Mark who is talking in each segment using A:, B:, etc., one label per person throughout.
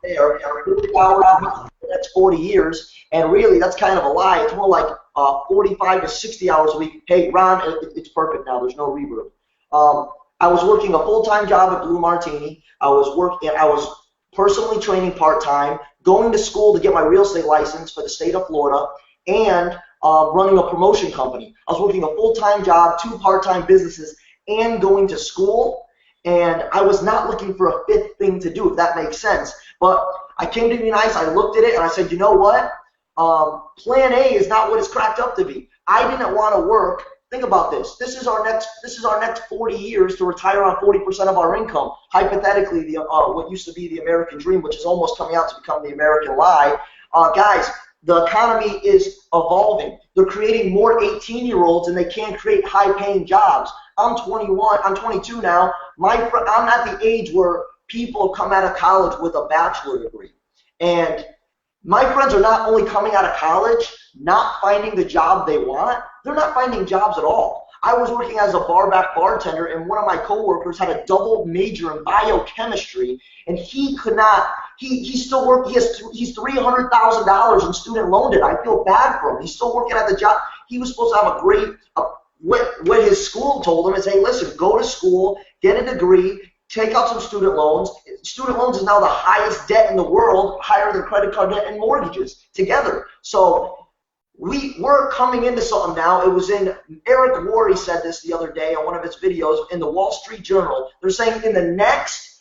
A: there, and 40 hours a week for the next 40 years. And really, that's kind of a lie. It's more like 45 to 60 hours a week. Hey, Ron, it's perfect now. There's no reverb. I was working a full-time job at Blue Martini. I was personally training part-time, going to school to get my real estate license for the state of Florida, and running a promotion company. I was working a full-time job, 2 part-time businesses, and going to school. And I was not looking for a fifth thing to do, if that makes sense. But I came to UNICE, I looked at it, and I said, you know what? Plan A is not what it's cracked up to be. I didn't want to work. Think about this. This is our next 40 years to retire on 40% of our income. Hypothetically, what used to be the American dream, which is almost coming out to become the American lie. Guys, the economy is evolving. They're creating more 18-year-olds, and they can't create high-paying jobs. I'm 21. I'm 22 now. I'm at the age where people come out of college with a bachelor degree. And my friends are not only coming out of college, not finding the job they want, they're not finding jobs at all. I was working as a barback bartender, and one of my coworkers had a double major in biochemistry, and he could not. He's still working. He's $300,000 in student loan debt. I feel bad for him. He's still working at the job. He was supposed to have a great. What his school told him is, hey, listen, go to school, get a degree, take out some student loans. Student loans is now the highest debt in the world, higher than credit card debt and mortgages together. So we're coming into something now. It was in Eric Worre said this the other day on one of his videos in the Wall Street Journal. They're saying in the next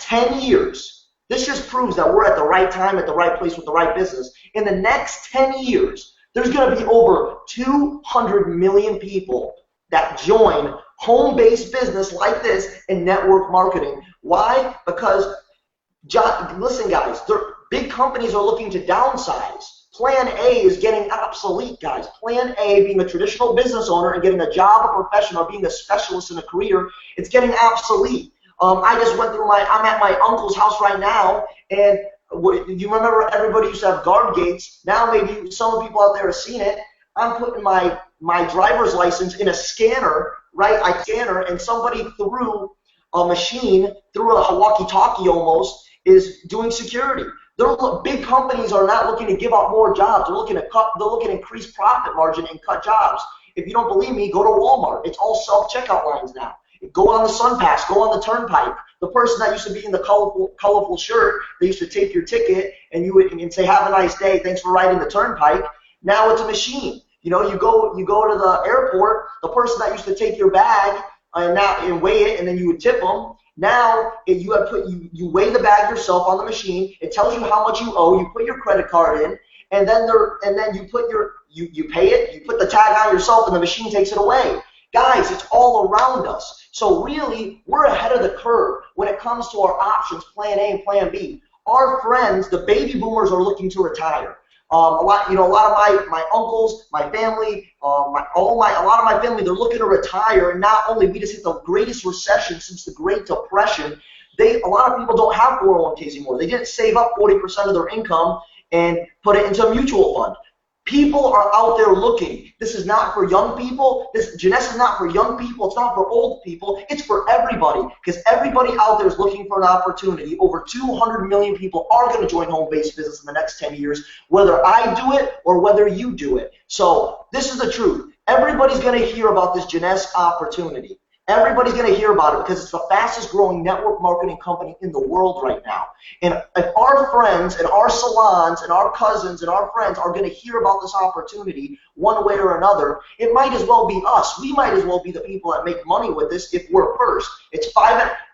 A: 10 years, this just proves that we're at the right time, at the right place with the right business. In the next 10 years, there's going to be over 200 million people that join home-based business like this in network marketing. Why? Because, listen guys, big companies are looking to downsize. Plan A is getting obsolete, guys. Plan A, being a traditional business owner and getting a job, a profession, or being a specialist in a career, it's getting obsolete. I just went through I'm at my uncle's house right now, and you remember everybody used to have guard gates. Now maybe some people out there have seen it. I'm putting my driver's license in a scanner, right? I scanner, and somebody through a machine, through a walkie-talkie almost, is doing security. Big companies are not looking to give out more jobs. They're looking to increase profit margin and cut jobs. If you don't believe me, go to Walmart. It's all self-checkout lines now. Go on the SunPass. Go on the Turnpike. The person that used to be in the colorful shirt, they used to take your ticket, and you would say, "Have a nice day. Thanks for riding the Turnpike." Now it's a machine. You know, you go to the airport. The person that used to take your bag and weigh it, and then you would tip them. Now you weigh the bag yourself on the machine. It tells you how much you owe. You put your credit card in, and then you pay it. You put the tag on yourself, and the machine takes it away. Guys, it's all around us. So really, we're ahead of the curve when it comes to our options, Plan A and Plan B. Our friends, the baby boomers, are looking to retire. A lot of my uncles, my family, a lot of my family, they're looking to retire. And not only we just hit the greatest recession since the Great Depression, a lot of people don't have 401ks anymore. They didn't save up 40% of their income and put it into a mutual fund. People are out there looking. This is not for young people. Jeunesse is not for young people. It's not for old people. It's for everybody, because everybody out there is looking for an opportunity. Over 200 million people are going to join home-based business in the next 10 years, whether I do it or whether you do it. So this is the truth. Everybody's going to hear about this Jeunesse opportunity. Everybody's going to hear about it because it's the fastest growing network marketing company in the world right now. And if our friends and our salons and our cousins and our friends are going to hear about this opportunity one way or another, it might as well be us. We might as well be the people that make money with this if we're first.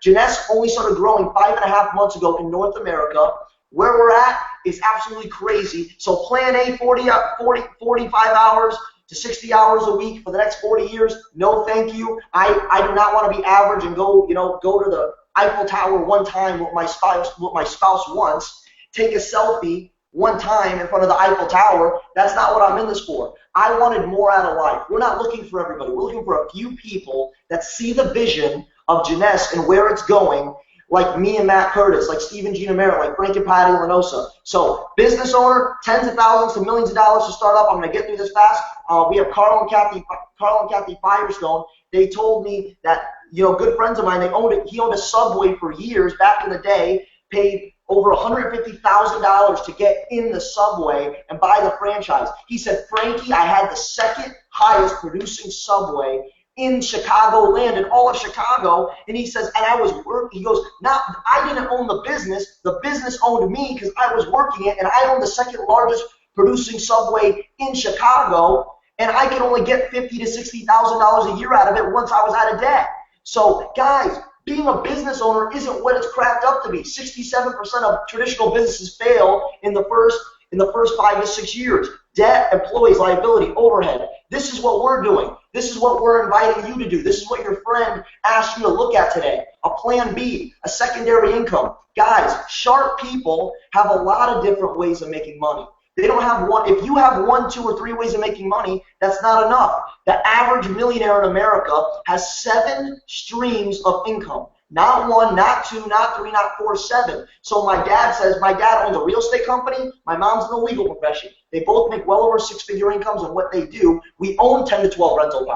A: Jeunesse only started growing 5.5 months ago in North America. Where we're at is absolutely crazy. So Plan A, 45 hours to 60 hours a week for the next 40 years, no thank you. I do not want to be average and go to the Eiffel Tower one time with my spouse once, take a selfie one time in front of the Eiffel Tower. That's not what I'm in this for. I wanted more out of life. We're not looking for everybody. We're looking for a few people that see the vision of Jeunesse and where it's going, like me and Matt Curtis, like Steve and Gina Merritt, like Frank and Patty Lanosa. So business owner, tens of thousands to millions of dollars to start up. I'm going to get through this fast. We have Carl and Kathy Firestone. They told me that, good friends of mine, he owned a Subway for years back in the day, paid over $150,000 to get in the Subway and buy the franchise. He said, Frankie, I had the second highest producing Subway in Chicagoland, in all of Chicago. And he says, and I was working. He goes, now I didn't own the business owned me because I was working it, and I owned the second largest producing Subway in Chicago, and I could only get $50,000 to $60,000 a year out of it once I was out of debt. So guys, being a business owner isn't what it's cracked up to be. 67% of traditional businesses fail in the first 5 to 6 years. Debt, employees, liability, overhead. This is what we're doing. This is what we're inviting you to do. This is what your friend asked you to look at today. A plan B, a secondary income. Guys, sharp people have a lot of different ways of making money. They don't have one. If you have 1, 2, or 3 ways of making money, that's not enough. The average millionaire in America has 7 streams of income. Not 1, not 2, not 3, not 4, 7. So my dad says, my dad owns a real estate company. My mom's in the legal profession. They both make well over 6-figure incomes in what they do. We own 10 to 12 rental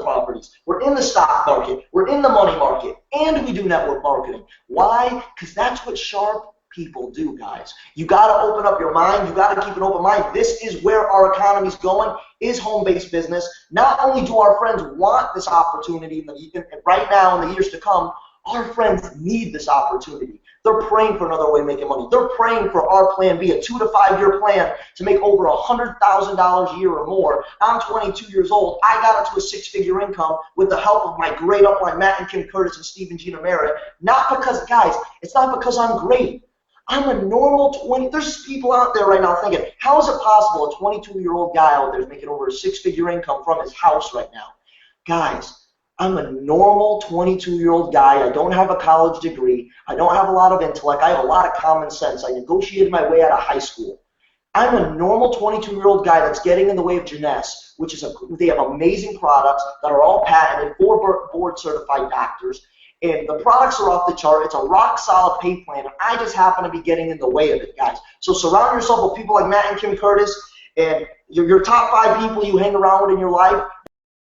A: properties. We're in the stock market. We're in the money market. And we do network marketing. Why? Because that's what sharp people do, guys. You got to open up your mind. You got to keep an open mind. This is where our economy's going, is home-based business. Not only do our friends want this opportunity right now in the years to come, our friends need this opportunity. They're praying for another way of making money. They're praying for our plan B, a 2 to 5 year plan to make over $100,000 a year or more. I'm 22 years old. I got into a 6-figure income with the help of my great upline, Matt and Kim Curtis and Steve and Gina Merritt. Not because, guys, it's not because I'm great. I'm a normal there's people out there right now thinking, how is it possible a 22-year-old guy out there is making over a 6-figure income from his house right now? Guys, I'm a normal 22-year-old guy. I don't have a college degree. I don't have a lot of intellect. I have a lot of common sense. I negotiated my way out of high school. I'm a normal 22-year-old guy that's getting in the way of JEUNESSE, which is they have amazing products that are all patented for board-certified doctors. And the products are off the chart. It's a rock-solid pay plan. I just happen to be getting in the way of it, guys. So surround yourself with people like Matt and Kim Curtis, and your top 5 people you hang around with in your life.